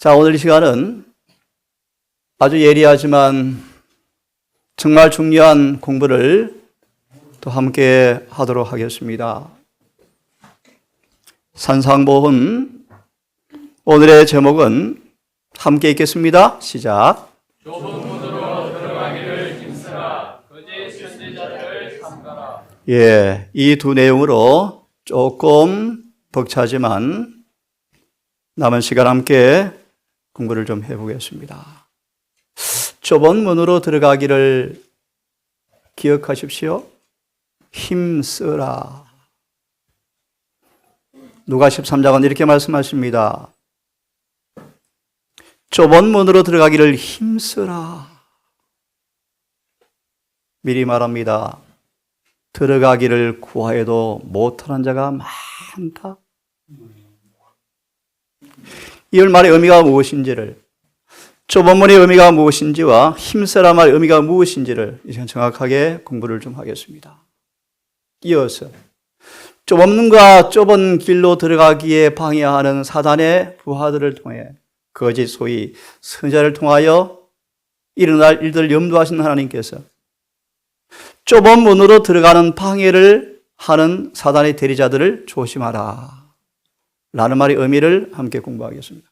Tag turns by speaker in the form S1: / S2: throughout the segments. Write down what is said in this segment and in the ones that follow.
S1: 자, 오늘 이 시간은 아주 예리하지만 정말 중요한 공부를 또 함께 하도록 하겠습니다. 산상보훈 오늘의 제목은 함께 읽겠습니다. 시작.
S2: 좁은 문으로 들어가기를 힘쓰라. 거짓 선지자들을 삼가라.
S1: 예, 이 두 내용으로 조금 벅차지만 남은 시간 함께 공부를 좀 해보겠습니다. 좁은 문으로 들어가기를 기억하십시오. 힘쓰라. 누가 13장은 이렇게 말씀하십니다. 좁은 문으로 들어가기를 힘쓰라. 미리 말합니다. 들어가기를 구하여도 못하는 자가 많다. 이 말의 의미가 무엇인지를, 좁은 문의 의미가 무엇인지와 힘쓰라 말의 의미가 무엇인지를 이제 정확하게 공부를 좀 하겠습니다. 이어서 좁은 문과 좁은 길로 들어가기에 방해하는 사단의 부하들을 통해 거짓 소위 선지자를 통하여 일어날 일들을 염두하시는 하나님께서 좁은 문으로 들어가는 방해를 하는 사단의 대리자들을 조심하라 라는 말의 의미를 함께 공부하겠습니다.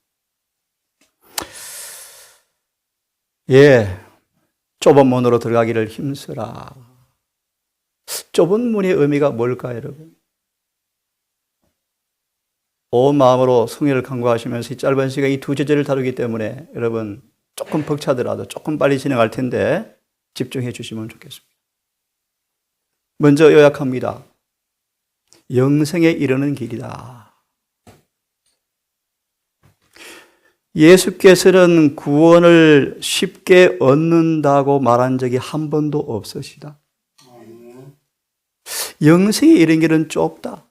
S1: 예, 좁은 문으로 들어가기를 힘쓰라. 좁은 문의 의미가 뭘까요, 여러분? 온 마음으로 성경을 강구하시면서 이 짧은 시간 이 두 주제를 다루기 때문에 여러분 조금 벅차더라도 조금 빨리 진행할 텐데 집중해 주시면 좋겠습니다. 먼저 요약합니다. 영생에 이르는 길이다. 예수께서는 구원을 쉽게 얻는다고 말한 적이 한 번도 없으시다. 영생에 이르는 길은 좁다.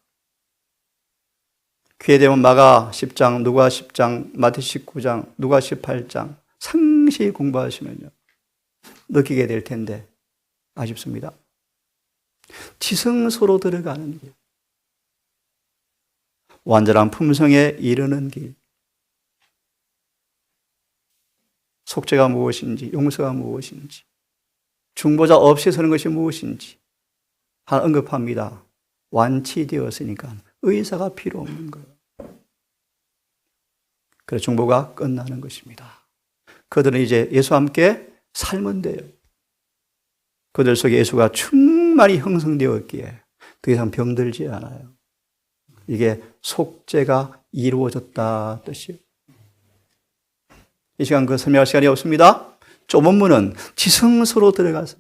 S1: 기회 되면 마가 10장, 누가 10장, 마태 19장, 누가 18장 상세히 공부하시면요 느끼게 될 텐데 아쉽습니다. 지성소로 들어가는 길, 완전한 품성에 이르는 길, 속죄가 무엇인지, 용서가 무엇인지, 중보자 없이 서는 것이 무엇인지 하나 언급합니다. 완치되었으니까 의사가 필요 없는 거예요. 그래서 중보가 끝나는 것입니다. 그들은 이제 예수와 함께 살면 돼요. 그들 속에 예수가 충만히 형성되었기에 더 이상 병들지 않아요. 이게 속죄가 이루어졌다 뜻이에요. 이 시간 그 설명할 시간이 없습니다. 좁은 문은 지성소로 들어가서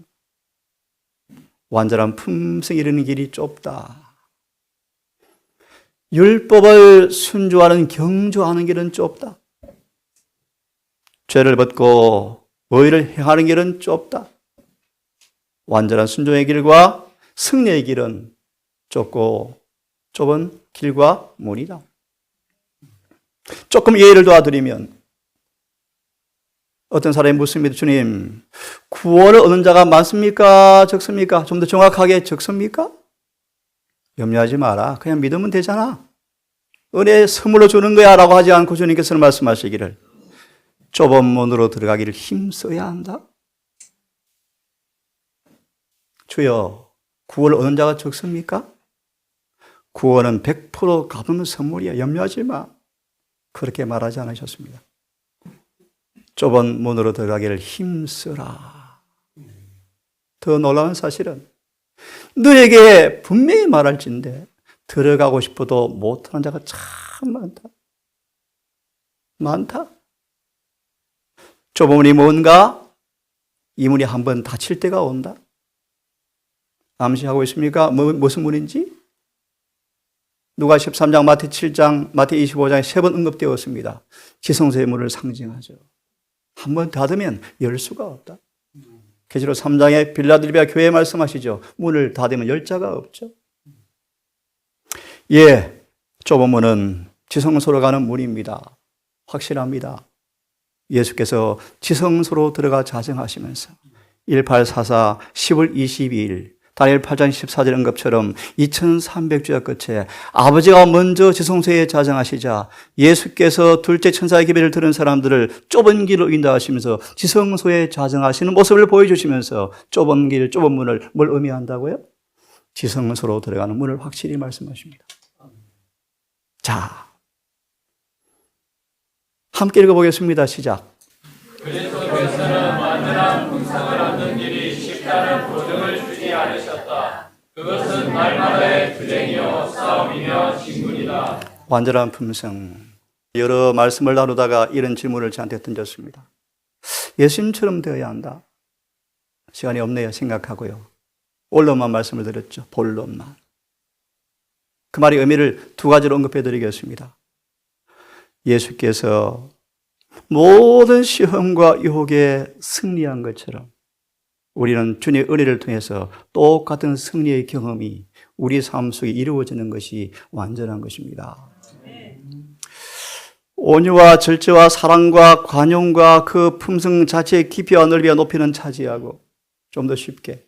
S1: 완전한 품성이 이르는 길이 좁다. 율법을 순종하는 경주하는 길은 좁다. 죄를 벗고 의를 행하는 길은 좁다. 완전한 순종의 길과 승리의 길은 좁고 좁은 길과 문이다. 조금 예를 도와드리면 어떤 사람이 묻습니다. 주님, 구원을 얻는 자가 많습니까? 적습니까? 좀 더 정확하게 적습니까? 염려하지 마라. 그냥 믿으면 되잖아. 은혜 선물로 주는 거야 라고 하지 않고 주님께서는 말씀하시기를 좁은 문으로 들어가기를 힘써야 한다. 주여, 구원을 얻는 자가 적습니까? 구원은 100% 갚는 선물이야. 염려하지 마. 그렇게 말하지 않으셨습니다. 좁은 문으로 들어가기를 힘쓰라. 더 놀라운 사실은 너에게 분명히 말할진데 들어가고 싶어도 못하는 자가 참 많다. 많다. 좁은 문이 뭔가? 이 문이 한번 닫힐 때가 온다. 암시하고 있습니까? 무슨 문인지? 누가 13장, 마태 7장, 마태 25장에 3번 언급되었습니다. 지성소의 문을 상징하죠. 한번 닫으면 열 수가 없다. 계시록 3장에 빌라델비아 교회에 말씀하시죠. 문을 닫으면 열 자가 없죠. 예, 좁은 문은 지성소로 가는 문입니다. 확실합니다. 예수께서 지성소로 들어가 자정하시면서 1844 10월 22일 다니엘 8장 14절 언급처럼 2300주야 끝에 아버지가 먼저 지성소에 자정하시자 예수께서 둘째 천사의 기별을 들은 사람들을 좁은 길로 인도하시면서 지성소에 자정하시는 모습을 보여주시면서 좁은 길, 좁은 문을 뭘 의미한다고요? 지성소로 들어가는 문을 확실히 말씀하십니다. 자, 함께 읽어보겠습니다. 시작.
S2: 그리스도께서는 완전한 풍성을 얻는 길이 쉽다는 보증을 주지 않으셨다. 그것은 날마다의 투쟁이요 싸움이며 진군이다.
S1: 완전한 품성. 여러 말씀을 나누다가 이런 질문을 저한테 던졌습니다. 예수님처럼 되어야 한다. 시간이 없네요. 생각하고요. 원론만 말씀을 드렸죠. 본론만. 그 말의 의미를 두 가지로 언급해 드리겠습니다. 예수께서 모든 시험과 유혹에 승리한 것처럼 우리는 주님의 은혜를 통해서 똑같은 승리의 경험이 우리 삶 속에 이루어지는 것이 완전한 것입니다. 온유와 절제와 사랑과 관용과 그 품성 자체의 깊이와 넓이와 높이는 차지하고 좀 더 쉽게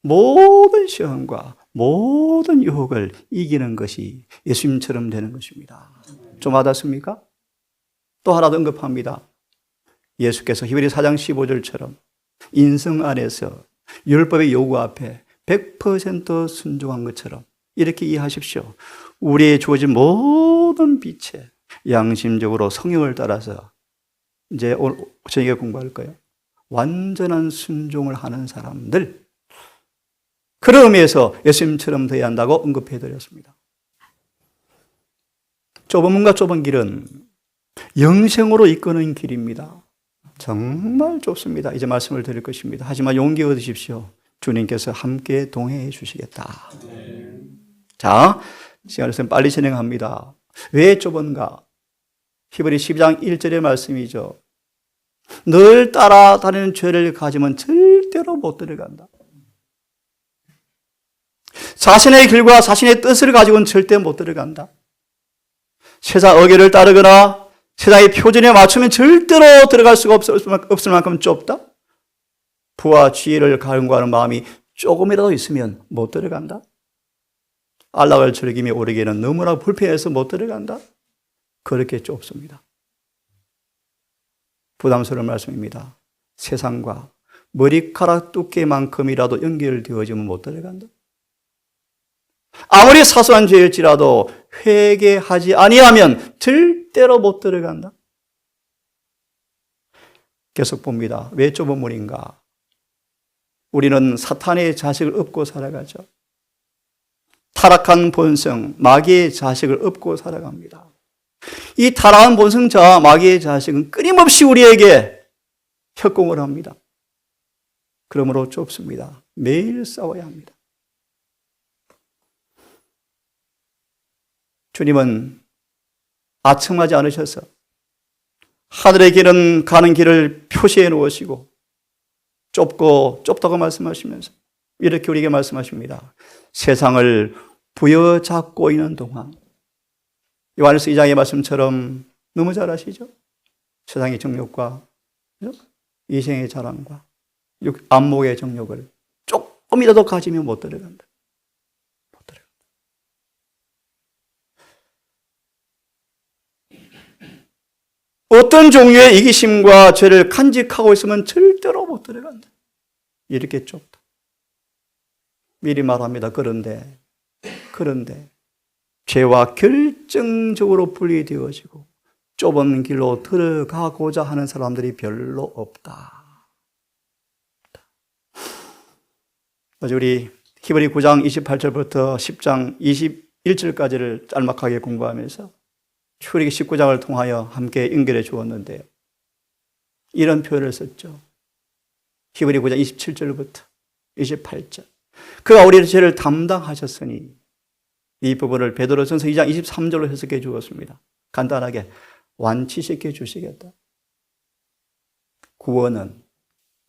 S1: 모든 시험과 모든 유혹을 이기는 것이 예수님처럼 되는 것입니다. 좀 와닿습니까? 또 하나 더 언급합니다. 예수께서 히브리 4장 15절처럼 인성 안에서 율법의 요구 앞에 100% 순종한 것처럼 이렇게 이해하십시오. 우리의 주어진 모든 빛에 양심적으로 성령을 따라서 이제 오늘 저녁에 공부할 거예요. 완전한 순종을 하는 사람들, 그런 의미에서 예수님처럼 되어야 한다고 언급해 드렸습니다. 좁은 문과 좁은 길은 영생으로 이끄는 길입니다. 정말 좁습니다. 이제 말씀을 드릴 것입니다. 하지만 용기 얻으십시오. 주님께서 함께 동행해 주시겠다. 자, 시간을 있으면 빨리 진행합니다. 왜 좁은가? 히브리 12장 1절의 말씀이죠. 늘 따라다니는 죄를 가지면 절대로 못 들어간다. 자신의 길과 자신의 뜻을 가지고는 절대 못 들어간다. 세상 어계를 따르거나 세상의 표준에 맞추면 절대로 들어갈 수가 없을 만큼 좁다. 부와 지혜를 갈구하는 마음이 조금이라도 있으면 못 들어간다. 안락을 즐기며 오르기에는 너무나 불편해서 못 들어간다. 그렇게 좁습니다. 부담스러운 말씀입니다. 세상과 머리카락 두께만큼이라도 연결되어지면 못 들어간다. 아무리 사소한 죄일지라도 회개하지 아니하면 절대로 못 들어간다. 계속 봅니다. 왜 좁은 문인가? 우리는 사탄의 자식을 업고 살아가죠. 타락한 본성, 마귀의 자식을 업고 살아갑니다. 이 타락한 본성자 마귀의 자식은 끊임없이 우리에게 협공을 합니다. 그러므로 좁습니다. 매일 싸워야 합니다. 주님은 아첨하지 않으셔서 하늘의 길은 가는 길을 표시해 놓으시고 좁다고 말씀하시면서 이렇게 우리에게 말씀하십니다. 세상을 부여잡고 있는 동안 요한일서 2장의 말씀처럼 너무 잘 아시죠? 세상의 정욕과 이생의 자랑과 안목의 정욕을 조금이라도 가지면 못 들어간다. 못 들어간다. 어떤 종류의 이기심과 죄를 간직하고 있으면 절대로 못 들어간다. 이렇게 좁다. 미리 말합니다. 그런데 죄와 결정적으로 분리되어지고 좁은 길로 들어가고자 하는 사람들이 별로 없다. 어제 우리 히브리 9장 28절부터 10장 21절까지를 짤막하게 공부하면서 출애굽기 19장을 통하여 함께 연결해 주었는데요. 이런 표현을 썼죠. 히브리 9장 27절부터 28절. 그가 우리의 죄를 담당하셨으니 이 부분을 베드로전서 2장 23절로 해석해 주었습니다. 간단하게 완치시켜 주시겠다. 구원은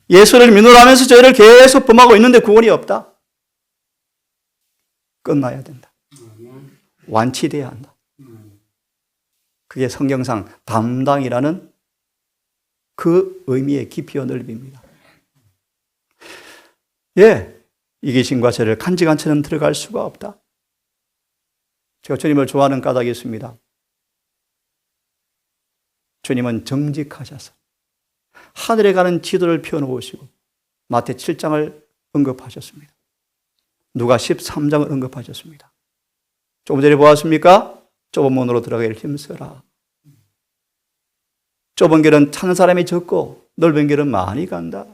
S1: 예수를 믿으라면서 죄를 계속 범하고 있는데 구원이 없다. 끝나야 된다. 완치돼야 한다. 그게 성경상 담당이라는 그 의미의 깊이와 넓이입니다. 예, 이기심과 죄를 간직한 채는 들어갈 수가 없다. 제가 주님을 좋아하는 까닭이 있습니다. 주님은 정직하셔서 하늘에 가는 지도를 펴놓으시고 마태 7장을 언급하셨습니다. 누가 13장을 언급하셨습니다. 조금 전에 보았습니까? 좁은 문으로 들어가기를 힘써라. 좁은 길은 찾는 사람이 적고 넓은 길은 많이 간다.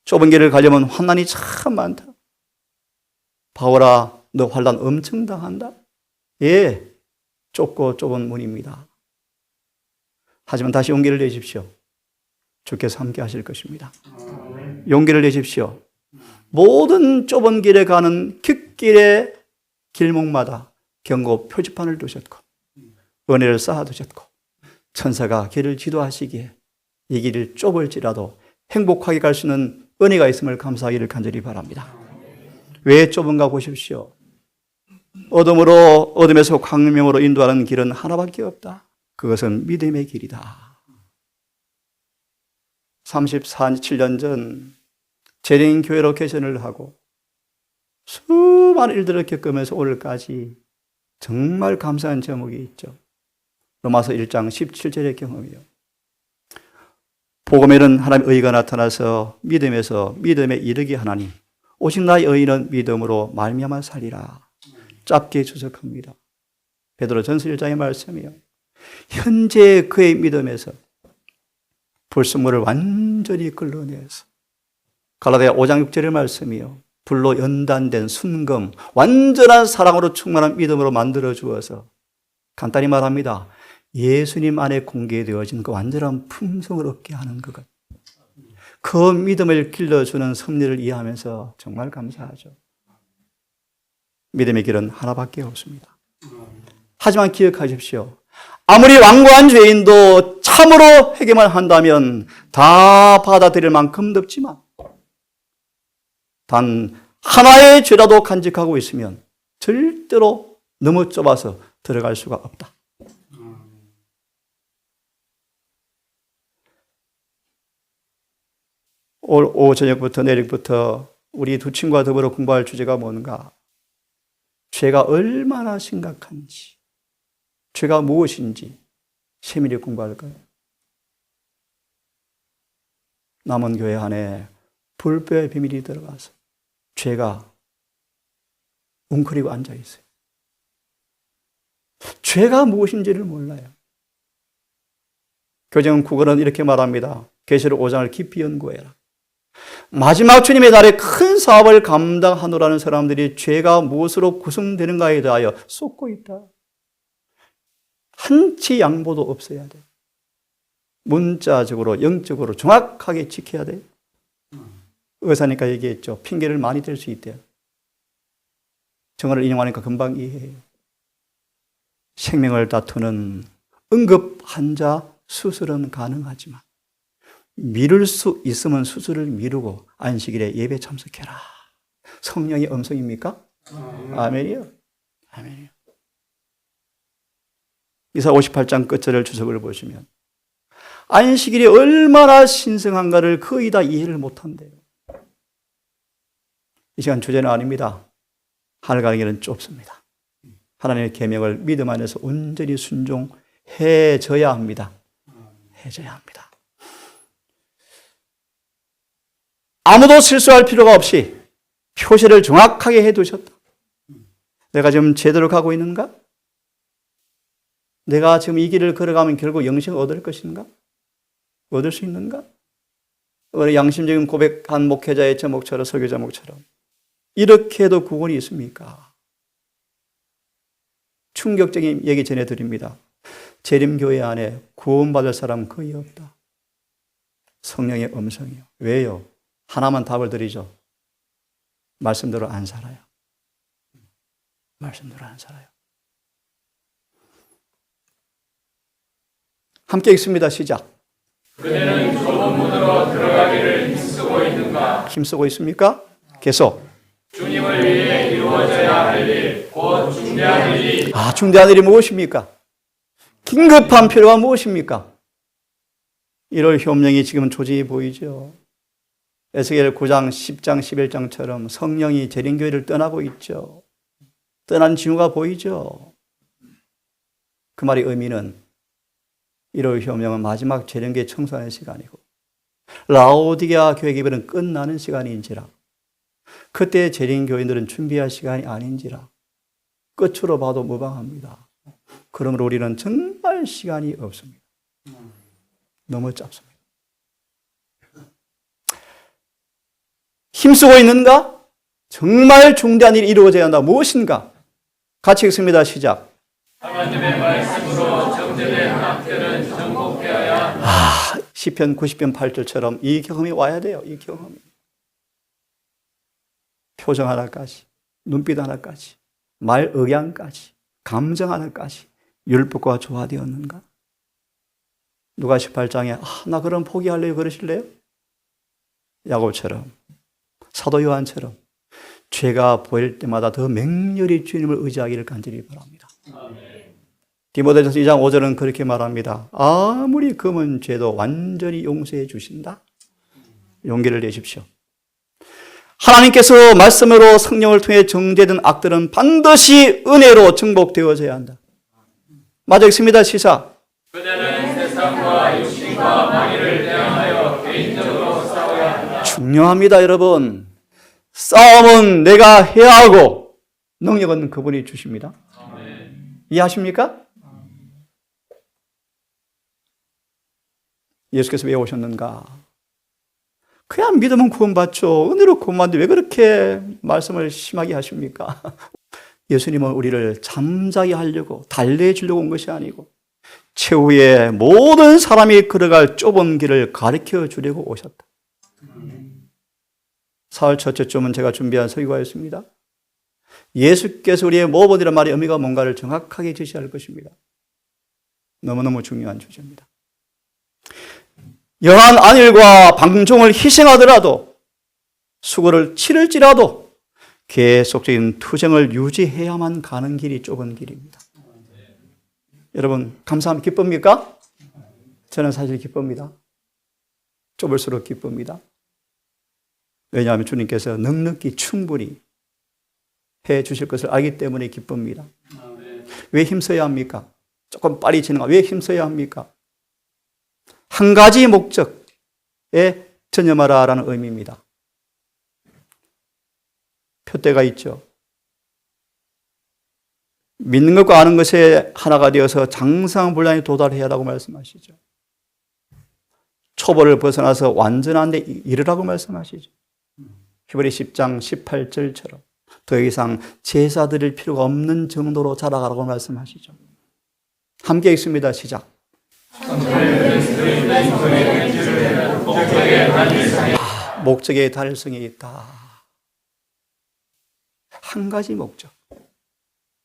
S1: 좁은 길을 가려면 환난이 참 많다. 바울아, 너 환난 엄청 당한다. 예, 좁고 좁은 문입니다. 하지만 다시 용기를 내십시오. 주께서 함께 하실 것입니다. 용기를 내십시오. 모든 좁은 길에 가는 깃길의 길목마다 경고 표지판을 두셨고 은혜를 쌓아두셨고 천사가 길을 지도하시기에 이 길이 좁을지라도 행복하게 갈 수 있는 은혜가 있음을 감사하기를 간절히 바랍니다. 왜 좁은가 보십시오. 어둠에서 광명으로 인도하는 길은 하나밖에 없다. 그것은 믿음의 길이다. 34-7년 전 재림교회로 개전을 하고 수많은 일들을 겪으면서 오늘까지 정말 감사한 제목이 있죠. 로마서 1장 17절의 경험이요. 복음에는 하나님의 의가 나타나서 믿음에서 믿음에 이르게 하나니 오직 나의 의는 믿음으로 말미암아 살리라. 짧게 주석합니다. 베드로 전서 1장의 말씀이요. 현재 그의 믿음에서 불순물을 완전히 끌어내서 갈라디아 5장 6절의 말씀이요. 불로 연단된 순금, 완전한 사랑으로 충만한 믿음으로 만들어 주어서 간단히 말합니다. 예수님 안에 공개되어진 그 완전한 품성을 얻게 하는 그것. 그 믿음을 길러주는 섭리를 이해하면서 정말 감사하죠. 믿음의 길은 하나밖에 없습니다. 하지만 기억하십시오. 아무리 완고한 죄인도 참으로 회개만 한다면 다 받아들일 만큼 넓지만 단 하나의 죄라도 간직하고 있으면 절대로 너무 좁아서 들어갈 수가 없다. 오후 저녁부터 내일부터 우리 두 친구와 더불어 공부할 주제가 뭔가? 죄가 얼마나 심각한지, 죄가 무엇인지 세밀히 공부할까요? 남은 교회 안에 불뼈의 비밀이 들어가서 죄가 웅크리고 앉아 있어요. 죄가 무엇인지를 몰라요. 교정 국어는 이렇게 말합니다. 계시록 5장을 깊이 연구해라. 마지막 주님의 날에 큰 사업을 감당하노라는 사람들이 죄가 무엇으로 구성되는가에 대하여 쏟고 있다. 한치 양보도 없어야 돼. 문자적으로 영적으로 정확하게 지켜야 돼. 의사니까 얘기했죠. 핑계를 많이 댈 수 있대요. 정언을 인용하니까 금방 이해해요. 생명을 다투는 응급 환자 수술은 가능하지만 미룰 수 있으면 수술을 미루고 안식일에 예배 참석해라. 성령의 음성입니까? 아멘이요. 아멘이요. 이사 58장 끝절을 주석을 보시면 안식일이 얼마나 신성한가를 거의 다 이해를 못한대요. 이 시간 주제는 아닙니다. 하늘 가는 길은 좁습니다. 하나님의 계명을 믿음 안에서 온전히 순종해져야 합니다. 해줘야 합니다. 아무도 실수할 필요가 없이 표시를 정확하게 해두셨다. 내가 지금 제대로 가고 있는가? 내가 지금 이 길을 걸어가면 결국 영생을 얻을 것인가? 얻을 수 있는가? 우리 양심적인 고백한 목회자의 제목처럼 설교자 목처럼 이렇게 해도 구원이 있습니까? 충격적인 얘기 전해드립니다. 재림교회 안에 구원받을 사람 거의 없다. 성령의 음성이요. 왜요? 하나만 답을 드리죠. 말씀대로 안 살아요. 말씀대로 안 살아요. 함께 읽습니다. 시작.
S2: 그대는 좁은 문으로 들어가기를 힘쓰고 있는가?
S1: 힘쓰고 있습니까? 계속.
S2: 주님을 위해 이루어져야 할 일, 곧 중대한 일이.
S1: 중대한 일이 무엇입니까? 긴급한 필요가 무엇입니까? 1월 효명이 지금 조직이 보이죠. 에스겔 9장, 10장, 11장처럼 성령이 재림교회를 떠나고 있죠. 떠난 징후가 보이죠. 그 말의 의미는 이럴 효명은 마지막 재림교회 청소하는 시간이고 라오디게아 교회 기별은 끝나는 시간인지라 그때 재림교인들은 준비할 시간이 아닌지라 끝으로 봐도 무방합니다. 그러므로 우리는 정말 시간이 없습니다. 너무 짧습니다. 힘쓰고 있는가? 정말 중대한 일이 이루어져야 한다. 무엇인가? 같이 읽습니다. 시작.
S2: 하나님의 말씀으로 정죄된 악들은 정복되어야
S1: 시편 90편 8절처럼 이 경험이 와야 돼요. 이 경험이. 표정 하나까지, 눈빛 하나까지, 말 억양까지, 감정 하나까지 율법과 조화되었는가? 누가 18장에 나 그럼 포기할래요 그러실래요? 야곱처럼 사도 요한처럼 죄가 보일 때마다 더 맹렬히 주님을 의지하기를 간절히 바랍니다. 디모데전서 2장 5절은 그렇게 말합니다. 아무리 금은 죄도 완전히 용서해 주신다. 용기를 내십시오. 하나님께서 말씀으로 성령을 통해 정죄된 악들은 반드시 은혜로 정복되어져야 한다. 맞아 읽습니다. 시작.
S2: 그대는 세상과 육신과 마귀를 대항하여 개인적으로 싸워야 한다.
S1: 중요합니다, 여러분. 싸움은 내가 해야 하고 능력은 그분이 주십니다. 이해하십니까? 예수께서 왜 오셨는가? 그냥 믿으면 구원받죠. 은혜로 구원받는데 왜 그렇게 말씀을 심하게 하십니까? 예수님은 우리를 잠자게 하려고 달래주려고 온 것이 아니고 최후의 모든 사람이 걸어갈 좁은 길을 가르쳐 주려고 오셨다. 사흘 첫째 주면 제가 준비한 설교였습니다. 예수께서 우리의 모범이라는 말의 의미가 뭔가를 정확하게 제시할 것입니다. 너무너무 중요한 주제입니다. 여한 안일과 방종을 희생하더라도 수고를 치를지라도 계속적인 투쟁을 유지해야만 가는 길이 좁은 길입니다. 여러분 감사하면 기쁩니까? 저는 사실 기쁩니다. 좁을수록 기쁩니다. 왜냐하면 주님께서 넉넉히 충분히 해 주실 것을 알기 때문에 기쁩니다. 왜 힘써야 합니까? 조금 빨리 진행하고 왜 힘써야 합니까? 한 가지 목적에 전념하라라는 의미입니다. 표대가 있죠. 믿는 것과 아는 것에 하나가 되어서 장성불량에 도달해야 한다고 말씀하시죠. 초보를 벗어나서 완전한 데 이르라고 말씀하시죠. 히브리 10장 18절처럼 더 이상 제사 드릴 필요가 없는 정도로 자라가라고 말씀하시죠. 함께 읽습니다. 시작. 목적의 달성이 있다. 한 가지 목적.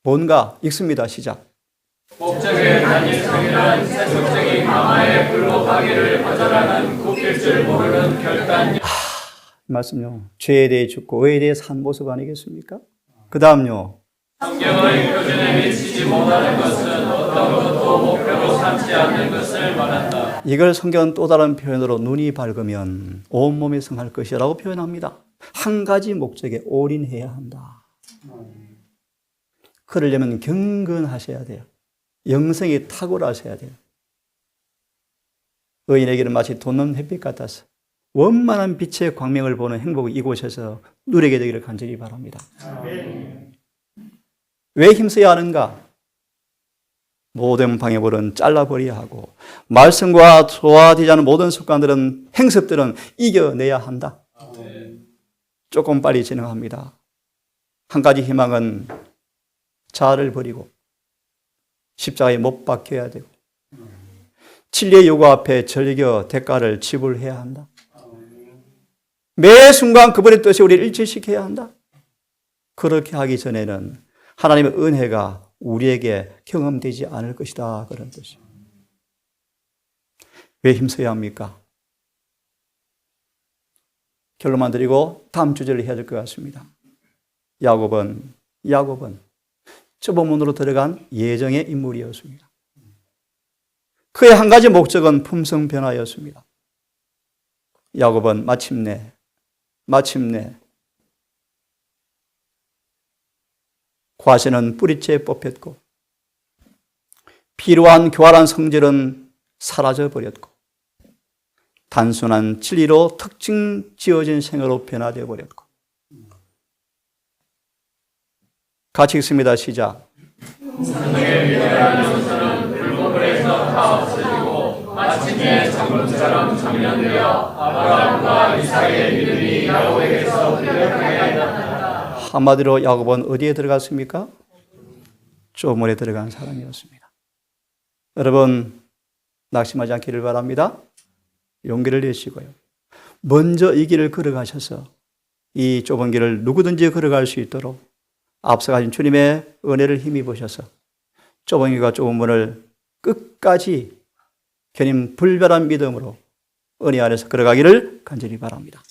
S1: 뭔가 읽습니다. 시작.
S2: 목적의 단일성이란 세속적인 강화의 불로 가기를 거절하는 굽힐 줄 모르는 결단.
S1: 말씀요. 죄에 대해 죽고 의에 대해 산 모습 아니겠습니까? 그 다음요.
S2: 성경의 표준에 미치지 못하는 것은 어떤 것도 목표로 삼지 않는 것을 말한다.
S1: 이걸 성경은 또 다른 표현으로 눈이 밝으면 온몸이 성할 것이라고 표현합니다. 한 가지 목적에 올인해야 한다. 그러려면 경건하셔야 돼요. 영성이 탁월하셔야 돼요. 의인에게는 마치 돋는 햇빛 같아서 원만한 빛의 광명을 보는 행복을 이곳에서 누리게 되기를 간절히 바랍니다. 왜 힘써야 하는가? 모든 방해물은 잘라버려야 하고 말씀과 조화되지 않은 모든 습관들은 행습들은 이겨내야 한다. 조금 빨리 진행합니다. 한 가지 희망은 자아를 버리고 십자가에 못 박혀야 되고 진리의 요구 앞에 절겨 대가를 지불해야 한다. 매 순간 그분의 뜻에 우리를 일치시켜야 한다. 그렇게 하기 전에는 하나님의 은혜가 우리에게 경험되지 않을 것이다. 그런 뜻이에요. 왜 힘써야 합니까? 결론만 드리고 다음 주제를 해야 될 것 같습니다. 야곱은 좁은 문으로 들어간 예정의 인물이었습니다. 그의 한 가지 목적은 품성 변화였습니다. 야곱은 마침내 마침내 과시는 뿌리째 뽑혔고 필요한 교활한 성질은 사라져버렸고 단순한 진리로 특징 지어진 생애로 변화되어 버렸고. 같이 읽습니다. 시작.
S2: 성령의 위대한 용서는 불법을에서 다 없어지고 마침내 장군처럼 정련되어 아브라함과 이삭의 믿음이 야곱에게서 뚜렷하게 나타났다.
S1: 한마디로 야곱은 어디에 들어갔습니까? 조문에 들어간 사람이었습니다. 여러분 낙심하지 않기를 바랍니다. 용기를 내시고요. 먼저 이 길을 걸어가셔서 이 좁은 길을 누구든지 걸어갈 수 있도록 앞서가신 주님의 은혜를 힘입으셔서 좁은 길과 좁은 문을 끝까지 견인 불변한 믿음으로 은혜 안에서 걸어가기를 간절히 바랍니다.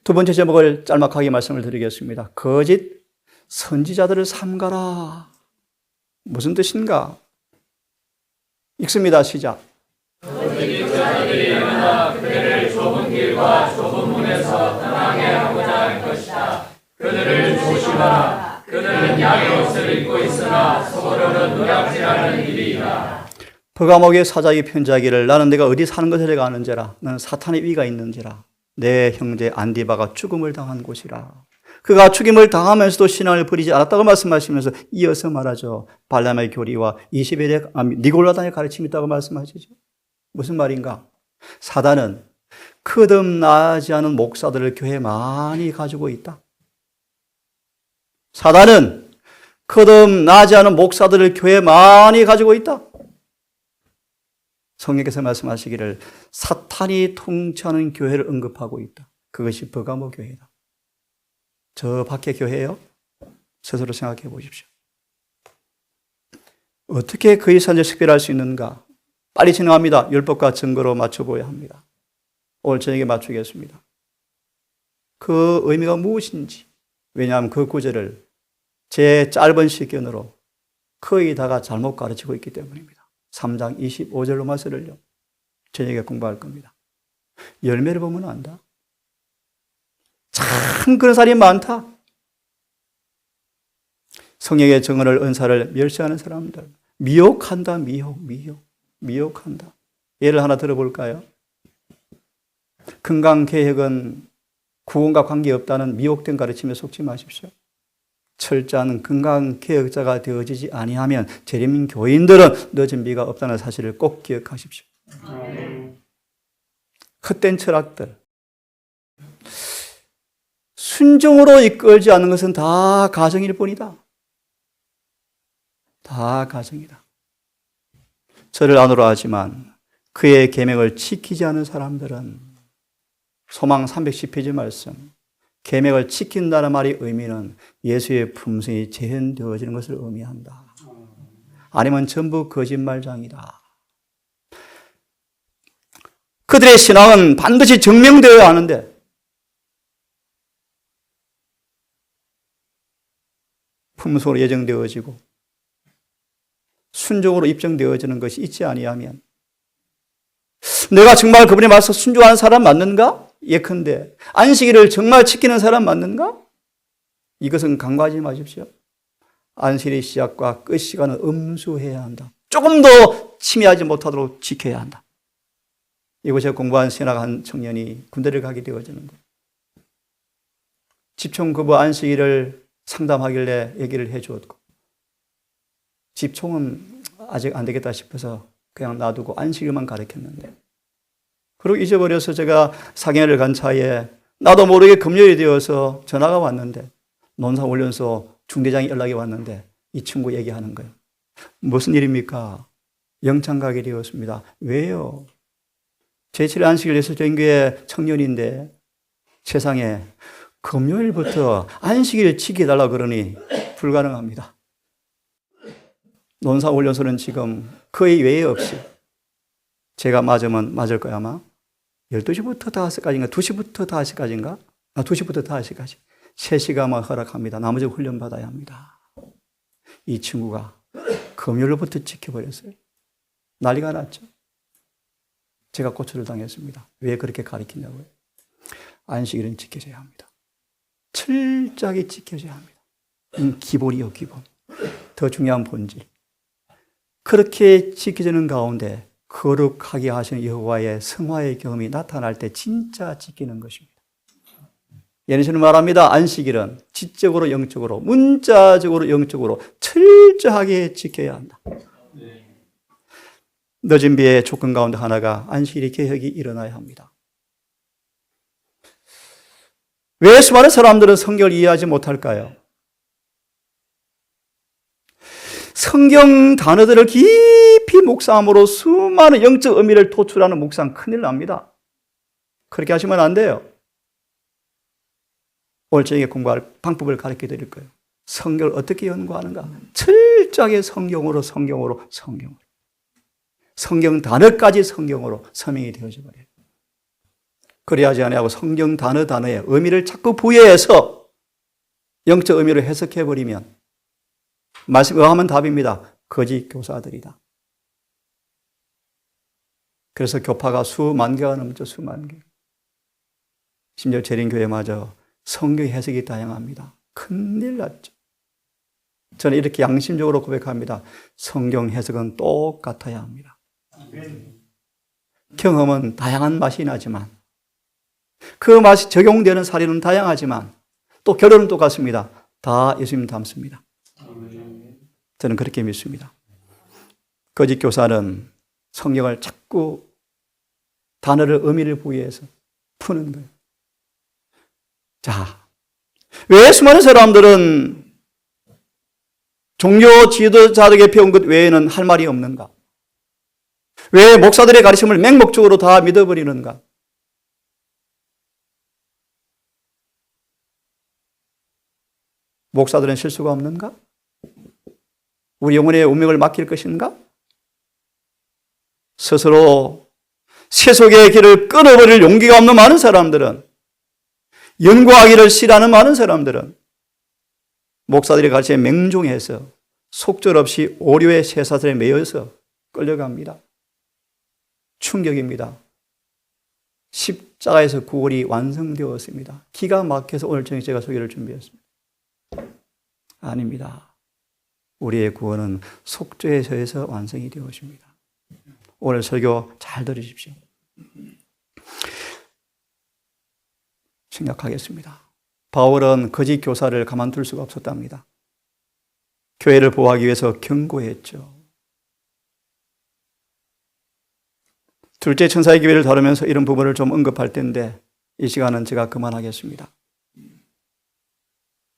S1: 두 번째 제목을 짤막하게 말씀을 드리겠습니다. 거짓 선지자들을 삼가라. 무슨 뜻인가? 읽습니다. 시작.
S2: 거짓 자들이 일어나 그들을 좁은 길과 좁은 문에서 떠나게 하고자 할 것이다. 그들을 조심하라. 그들은 양의 옷을 입고 있으나 속으로는 노략질하는 일이다.
S1: 버가목의 사자에게 편지하기를 나는 내가 어디 사는 것을 내가 아는지라. 나는 사탄의 위가 있는지라. 내 형제 안디바가 죽음을 당한 곳이라. 그가 죽임을 당하면서도 신앙을 버리지 않았다고 말씀하시면서 이어서 말하죠. 발람의 교리와 이시벨의 니골라단의 가르침이 있다고 말씀하시죠. 무슨 말인가? 사단은 거듭나지 않은 목사들을 교회에 많이 가지고 있다. 사단은 거듭나지 않은 목사들을 교회에 많이 가지고 있다. 성령께서 말씀하시기를 사탄이 통치하는 교회를 언급하고 있다. 그것이 버가모 교회다. 저 밖에 교회예요? 스스로 생각해 보십시오. 어떻게 그의 산을識別할 수 있는가? 빨리 진행합니다. 율법과 증거로 맞춰보아야 합니다. 오늘 저녁에 맞추겠습니다. 그 의미가 무엇인지. 왜냐하면 그 구절을 제 짧은 시견으로 거의 다가 잘못 가르치고 있기 때문입니다. 3장 25절로 말씀을요. 저녁에 공부할 겁니다. 열매를 보면 안다. 참 그런 사람이 많다. 성령의 증언을 은사를 멸시하는 사람들. 미혹한다. 미혹한다. 예를 하나 들어볼까요? 건강개혁은 구원과 관계없다는 미혹된 가르침에 속지 마십시오. 철저한 건강개혁자가 되어지지 아니하면 재림 교인들은 늦은 비가 없다는 사실을 꼭 기억하십시오. 헛된 철학들. 순종으로 이끌지 않는 것은 다 가정일 뿐이다. 다 가정이다. 저를 안으로 하지만 그의 계명을 지키지 않은 사람들은 소망 310페이지 말씀. 계명을 지킨다는 말의 의미는 예수의 품성이 재현되어지는 것을 의미한다. 아니면 전부 거짓말장이다. 그들의 신앙은 반드시 증명되어야 하는데 품성으로 예정되어지고 순종으로 입증되어지는 것이 있지 아니하면 내가 정말 그분의 말씀 순종하는 사람 맞는가? 예컨대 안식일을 정말 지키는 사람 맞는가? 이것은 간과하지 마십시오. 안식일의 시작과 끝 시간은 엄수해야 한다. 조금 더 침해하지 못하도록 지켜야 한다. 이곳에 공부한 신학한 청년이 군대를 가게 되어지는 거예요. 집총 거부 안식일을 상담하길래 얘기를 해주었고 집총은 아직 안 되겠다 싶어서 그냥 놔두고 안식일만 가르쳤는데 그리고 잊어버려서 제가 상해를 간 차에 나도 모르게 금요일이 되어서 전화가 왔는데 논산훈련소 중대장이 연락이 왔는데 이 친구 얘기하는 거예요. 무슨 일입니까? 영창 가게 되었습니다. 왜요? 제7일 안식일 예수전교회 청년인데 세상에 금요일부터 안식일 지켜달라고 그러니 불가능합니다. 논산훈련소는 지금 거의 외에 없이 제가 맞으면 맞을 거야 아마 12시부터 5시까지인가 2시부터 5시까지인가 2시부터 5시까지 3시간만 허락합니다. 나머지 훈련 받아야 합니다. 이 친구가 금요일부터 지켜버렸어요. 난리가 났죠. 제가 고초를 당했습니다. 왜 그렇게 가르치냐고요. 안식일은 지켜져야 합니다. 철저하게 지켜져야 합니다. 기본이요, 기본. 더 중요한 본질. 그렇게 지켜지는 가운데 거룩하게 하시는 여호와의 성화의 경험이 나타날 때 진짜 지키는 것입니다. 예수님은 말합니다. 안식일은 지적으로 영적으로 문자적으로 영적으로 철저하게 지켜야 한다. 늦은 비의 조건 가운데 하나가 안식일의 개혁이 일어나야 합니다. 왜 수많은 사람들은 성경을 이해하지 못할까요? 성경 단어들을 깊이 묵상함으로 수많은 영적 의미를 도출하는 묵상 큰일 납니다. 그렇게 하시면 안 돼요. 오늘 저에게 공부할 방법을 가르쳐 드릴 거예요. 성경을 어떻게 연구하는가? 철저하게 성경으로. 성경 단어까지 성경으로 서명이 되어져 버려요. 그래야지 아니하고 성경 단어에 의미를 자꾸 부여해서 영적 의미로 해석해 버리면 말씀 의하면 답입니다. 거짓 교사들이다. 그래서 교파가 수만 개가 넘죠. 수만 개. 심지어 재림교회마저 성경 해석이 다양합니다. 큰일 났죠. 저는 이렇게 양심적으로 고백합니다. 성경 해석은 똑같아야 합니다. 경험은 다양한 맛이 나지만 그 맛이 적용되는 사례는 다양하지만 또 결론은 똑같습니다. 다 예수님 닮습니다. 저는 그렇게 믿습니다. 거짓 교사는 성경을 자꾸 단어를 의미를 부여해서 푸는 거예요. 자, 왜 수많은 사람들은 종교 지도자들에게 배운 것 외에는 할 말이 없는가? 왜 목사들의 가르침을 맹목적으로 다 믿어버리는가? 목사들은 실수가 없는가? 우리 영혼의 운명을 맡길 것인가? 스스로 세속의 길을 끊어버릴 용기가 없는 많은 사람들은, 연구하기를 싫어하는 많은 사람들은 목사들의 가르침에 맹종해서 속절없이 오류의 쇠사슬에 매여서 끌려갑니다. 충격입니다. 십자가에서 구원이 완성되었습니다. 기가 막혀서 오늘 저녁 제가 소개를 준비했습니다. 아닙니다. 우리의 구원은 속죄에서 완성이 되었습니다. 오늘 설교 잘 들으십시오. 생각하겠습니다. 바울은 거짓 교사를 가만둘 수가 없었답니다. 교회를 보호하기 위해서 경고했죠. 둘째 천사의 기회를 다루면서 이런 부분을 좀 언급할 텐데 이 시간은 제가 그만하겠습니다.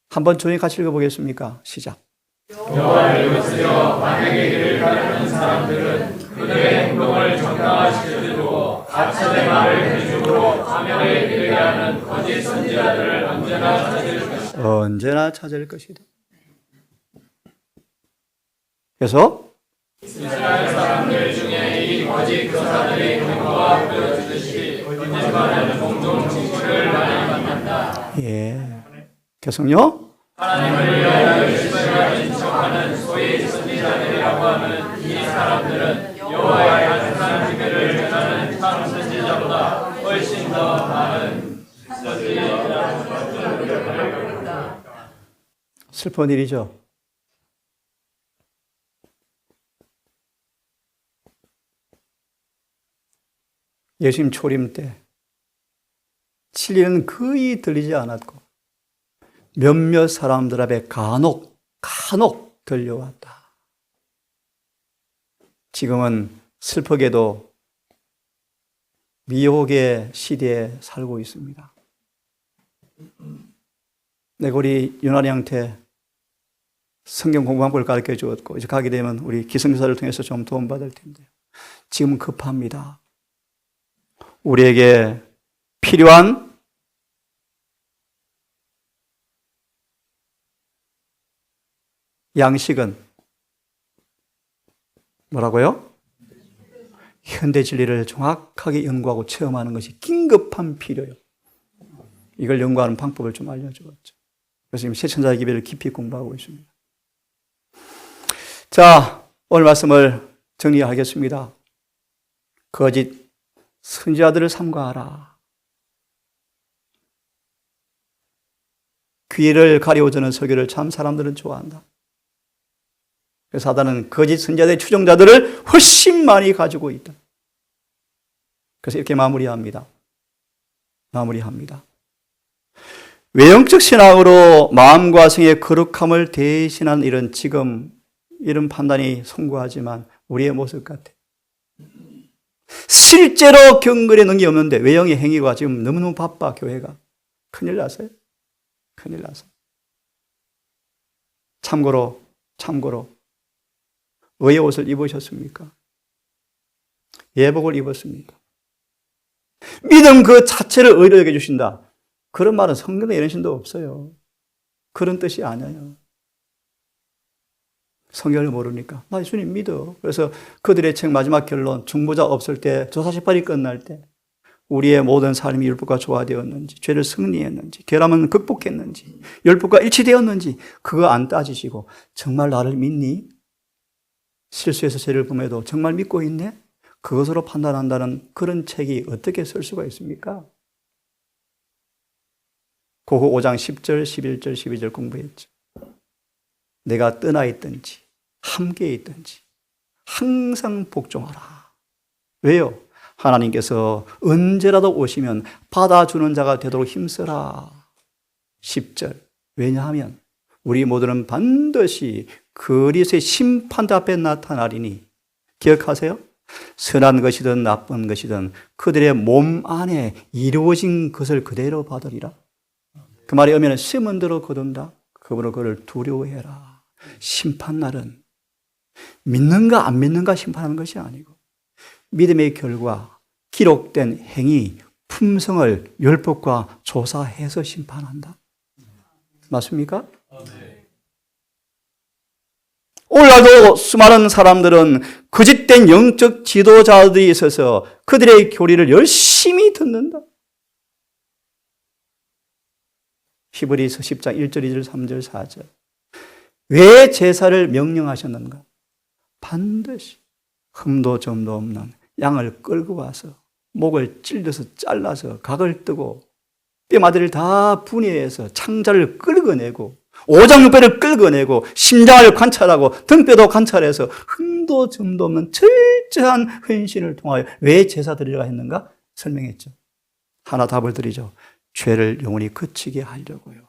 S1: 한번 조용히 같이 읽어보겠습니까? 시작.
S2: 여호와를 거스려 만약의 길을 가르는 사람들은 그들의 행동을 정당화시켜주고 가짜의 말을 해주고 사명에 이르게 하는 거짓 선지자들을 언제나 찾을 것이다. 그래서 이스라엘 사람들 중에 이 거짓 교사들이 경고가 보여주듯이 거짓말하는 공동 징벌을 많이 만난다.
S1: 예. 계속요.
S2: 하나님을 위하여 열심히 가진 척하는 소위 선지자들이라고 하는 이 사람들은 여호와의 한산 기별을 전하는 참 선지자보다 훨씬 더 많은 선지자라고 겁니다.
S1: 슬픈 일이죠. 예수님 초림 때 진리는 거의 들리지 않았고 몇몇 사람들 앞에 간혹 들려왔다. 지금은 슬프게도 미혹의 시대에 살고 있습니다. 내가 우리 윤아리한테 성경 공부 방법을 가르쳐 주었고 이제 가게 되면 우리 기성교사를 통해서 좀 도움받을 텐데요. 지금은 급합니다. 우리에게 필요한 양식은 뭐라고요? 현대 진리를 정확하게 연구하고 체험하는 것이 긴급한 필요예요. 이걸 연구하는 방법을 좀 알려주었죠. 그래서 지금 세천자의 기별을 깊이 공부하고 있습니다. 자, 오늘 말씀을 정리하겠습니다. 거짓 선지자들을 삼가하라. 귀를 가리워주는 설교를 참 사람들은 좋아한다. 그래서 사단은 거짓 선자들의 추종자들을 훨씬 많이 가지고 있다. 그래서 이렇게 마무리합니다. 외형적 신앙으로 마음과 성의 거룩함을 대신한 일은 지금 이런 판단이 송구하지만 우리의 모습 같아. 실제로 경건의 능력이 없는데 외형의 행위가 지금 너무너무 바빠, 교회가. 큰일 났어요. 큰일 났어요. 참고로 의의 옷을 입으셨습니까? 예복을 입었습니까? 믿음 그 자체를 의로 여겨주신다. 그런 말은 성경에 이런 신도 없어요. 그런 뜻이 아니에요. 성경을 모르니까. 나 예수님 믿어. 그래서 그들의 책 마지막 결론, 중보자 없을 때, 조사시발이 끝날 때, 우리의 모든 삶이 율법과 조화되었는지, 죄를 승리했는지, 결함은 극복했는지, 율법과 일치되었는지, 그거 안 따지시고, 정말 나를 믿니? 실수해서 죄를 범해도 정말 믿고 있네? 그것으로 판단한다는 그런 책이 어떻게 쓸 수가 있습니까? 고고 5장 10절, 11절, 12절 공부했죠. 내가 떠나 있든지 함께 있든지 항상 복종하라. 왜요? 하나님께서 언제라도 오시면 받아주는 자가 되도록 힘쓰라. 10절. 왜냐하면 우리 모두는 반드시 그리스도의 심판대 앞에 나타나리니. 기억하세요? 선한 것이든 나쁜 것이든 그들의 몸 안에 이루어진 것을 그대로 받으리라. 그 말이 의미는 심은 대로 거둔다. 그러므로 그를 두려워해라. 심판날은 믿는가 안 믿는가 심판하는 것이 아니고 믿음의 결과 기록된 행위, 품성을 율법과 조사해서 심판한다. 맞습니까? 오늘날도 수많은 사람들은 거짓된 영적 지도자들이 있어서 그들의 교리를 열심히 듣는다. 히브리서 10장 1절, 2절, 3절, 4절. 왜 제사를 명령하셨는가? 반드시 흠도 점도 없는 양을 끌고 와서 목을 찔러서 잘라서 각을 뜨고 뼈마디를 다 분해해서 창자를 끌어내고 오장육부를 끌어내고 심장을 관찰하고 등뼈도 관찰해서 흠도 점도 없는 철저한 헌신을 통하여 왜 제사 드리려고 했는가? 설명했죠. 하나 답을 드리죠. 죄를 영원히 그치게 하려고요.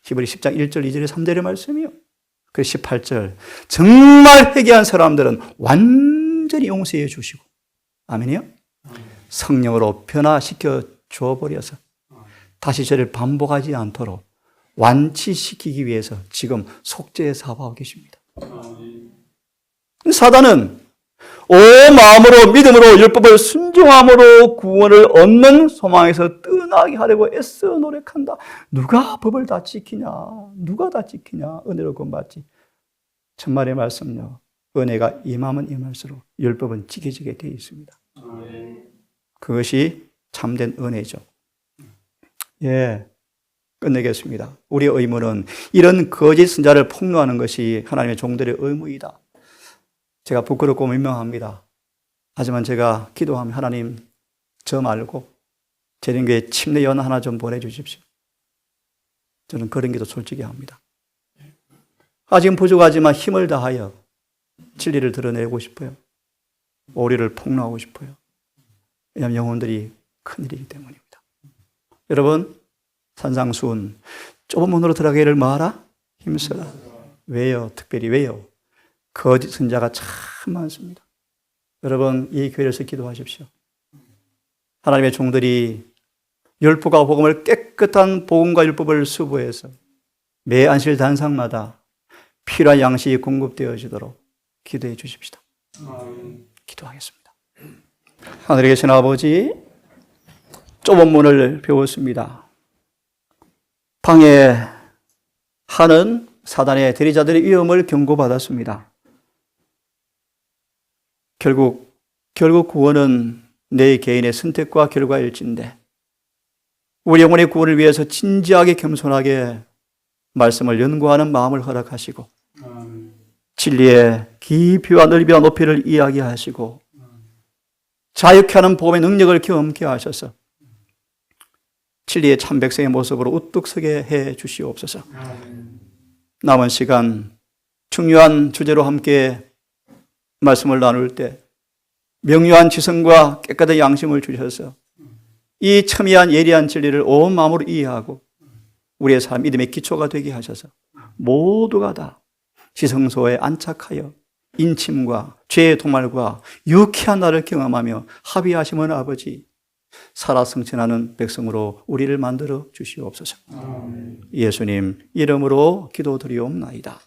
S1: 히브리 10장 1절, 2절의 3절의 말씀이요. 그 18절. 정말 회개한 사람들은 완전히 용서해 주시고. 아멘이요? 성령으로 변화시켜 줘버려서 다시 죄를 반복하지 않도록 완치시키기 위해서 지금 속죄에 사바하고 계십니다. 사단은 온 마음으로 믿음으로 율법을 순종함으로 구원을 얻는 소망에서 떠나게 하려고 애써 노력한다. 누가 법을 다 지키냐? 누가 다 지키냐? 은혜로 구원받지. 천만의 말씀요. 은혜가 임하면 임할수록 율법은 지켜지게 되어 있습니다. 그것이 참된 은혜죠. 예, 끝내겠습니다. 우리의 의무는 이런 거짓 선자를 폭로하는 것이 하나님의 종들의 의무이다. 제가 부끄럽고 민망합니다. 하지만 제가 기도하면 하나님 저 말고 재림교회 침례 연 하나 좀 보내주십시오. 저는 그런 기도 솔직히 합니다. 아직은 부족하지만 힘을 다하여 진리를 드러내고 싶어요. 오리를 폭로하고 싶어요. 왜냐하면 영혼들이 큰일이기 때문입니다. 여러분, 산상수훈 좁은 문으로 들어가기를 뭐하라? 힘써라. 왜요? 특별히 왜요? 거짓 선자가 참 많습니다. 여러분, 이 교회에서 기도하십시오. 하나님의 종들이 율법과 복음을 깨끗한 복음과 율법을 수부해서 매 안식 단상마다 필요한 양식이 공급되어지도록 기도해 주십시다. 기도하겠습니다. 하늘에 계신 아버지, 좁은 문을 배웠습니다. 방해하는 사단의 대리자들의 위험을 경고받았습니다. 결국 구원은 내 개인의 선택과 결과일진데 우리 영혼의 구원을 위해서 진지하게 겸손하게 말씀을 연구하는 마음을 허락하시고 진리의 깊이와 넓이와 높이를 이야기하시고 자유케 하는 복음의 능력을 경험케 하셔서 진리의 참 백성의 모습으로 우뚝 서게 해 주시옵소서. 남은 시간 중요한 주제로 함께 말씀을 나눌 때 명료한 지성과 깨끗한 양심을 주셔서 이 첨예한 예리한 진리를 온 마음으로 이해하고 우리의 삶 믿음의 기초가 되게 하셔서 모두가 다 지성소에 안착하여 인침과 죄의 도말과 유쾌한 날을 경험하며 합의하시면 아버지 살아 성천하는 백성으로 우리를 만들어 주시옵소서. 예수님 이름으로 기도드리옵나이다.